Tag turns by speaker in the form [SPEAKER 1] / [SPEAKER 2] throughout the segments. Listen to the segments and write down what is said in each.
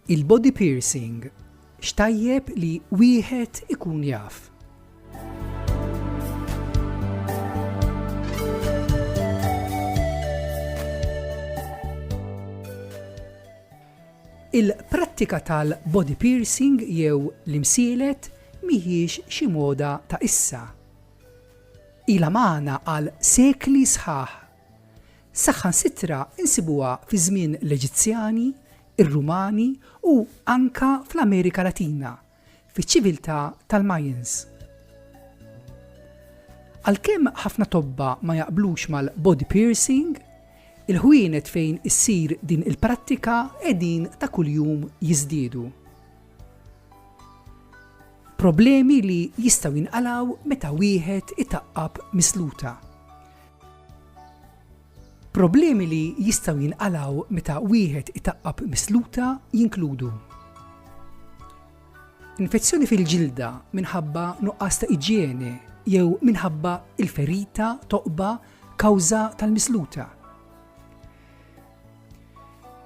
[SPEAKER 1] Il-body piercing x'tajjeb li wieħed ikun jaf. Il-prattika tal-body piercing jew l-imsielet mhijiex xi moda ta' issa. Ilha magħna għal sekli sħaħ. Saħansitra insibuha fi żmien l-Eġizzjani, ir-Rumani u anka fl-Amerika Latina, fiċ-ċiviltà tal-Mayans. Għalkemm ħafna tobba ma jaqblux mal-body piercing, il-ħwienet fejn issir din il-prattika qegħdin ta' kuljum jiżdiedu. Problemi li jistgħu jinqalgħu meta wieħed itaqqab misluta. Problemi li jistgħu jinqalgħu meta wieħed itaqqab misluta jinkludu infezzjoni fil-ġilda minħabba nuqqas ta' iġiene jew minħabba il-ferita toqba kawża tal-misluta.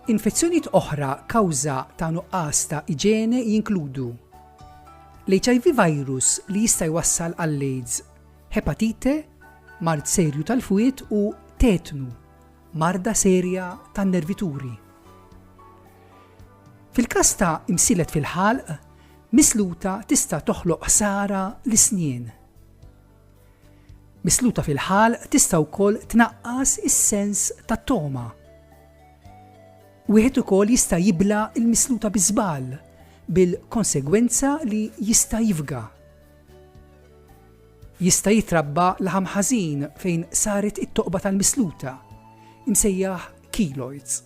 [SPEAKER 1] Infezzjonijiet oħra kawża ta' nuqqas ta' iġiene jinkludu l-HIV virus li jista' jwassal għall-AIDS, hepatite, mard serju tal-fwied u tetnu, marda serja tan-nervituri. Fil-każ ta' imsielet fil-ħalq, misluta tista' toħloq ħsara l-isnien. Misluta fil-ħalq tista' wkoll tnaqqas is-sens tat-toma. Wieħed ukoll jista' jibla l-misluta bi żball bil-konsegwenza li jista' jifga. Jista' jitrabba laħam ħażin fejn saret it-toqba tal-misluta, imsejjaħ keloids.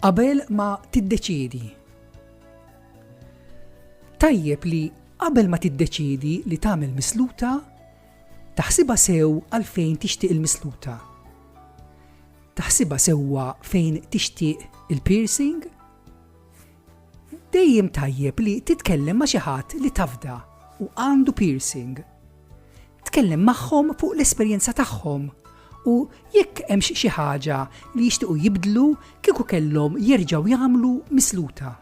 [SPEAKER 1] Qabel ma tiddeċiedi. Tajjeb li qabel ma tiddeċiedi li tagħmel misluta, taħsibha sew għalfejn tixtieq il-misluta. Taħsibha sewwa fejn tixtieq il-piercing? Dejjem tajjeb li titkellem ma' xi ħadd li tafda u għandu piercing. Tkellem magħhom fuq l-esperjenza tagħhom u jekk hemmx xi ħaġa li jixtiequ jibdlu kieku kellhom jerġgħu jagħmlu misluta.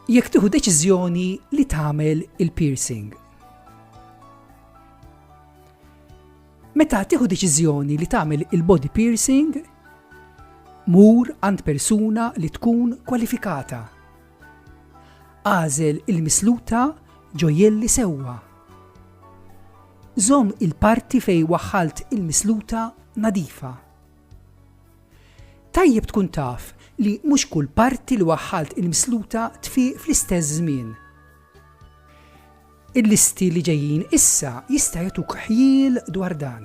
[SPEAKER 1] Jekk tieħu deċiżjoni li tagħmel il-piercing. Meta tieħu deċiżjoni li tagħmel il-body piercing, mur għand persuna li tkun kwalifikata. Għażel il-misluta ġojelli sewwa. Żomm il-parti fejn waħħalt il-misluta nadifa. Tajjeb tkun taf li mhux kull parti li waħħalt il-misluta tfiq fl-istess żmien. Il-listi li ġejjin issa jista' jagħtuk ħjiel dwar dan.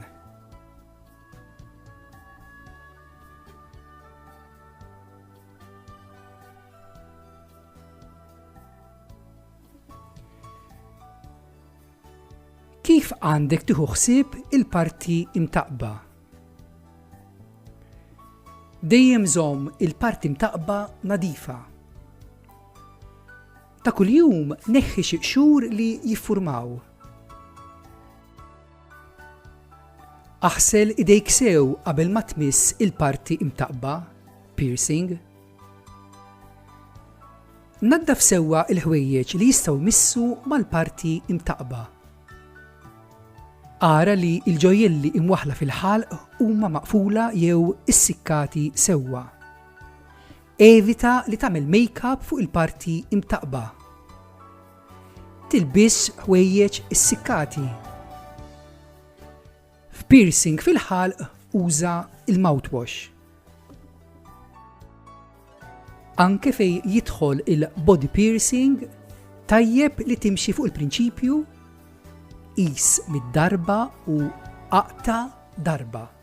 [SPEAKER 1] Kif għandek tieħu ħsieb il-parti imtaqba? Dejjem żomm il-parti mtaqba nadifa. Ta' kuljum neħħi xi qxur li jiffurmaw. Aħsel idejk sew qabel ma tmiss il-parti imtaqba, piercing. Naddaf sewwa il-ħwejjeġ li jistgħu jmissu mal-parti imtaqba. Ara li l-ġojelli imwaħla fil-ħalq huma maqfula jew issikkati sewwa. Evita li tagħmel make-up fuq il-parti imtaqba. Tilbis ħwejjeġ issikkati. F'piercing fil-ħalq uża il-mouthwash. Anke fejn jidħol il-body piercing, tajjeb li timxi fuq il-prinċipju qis mid-darba u aqta' darba.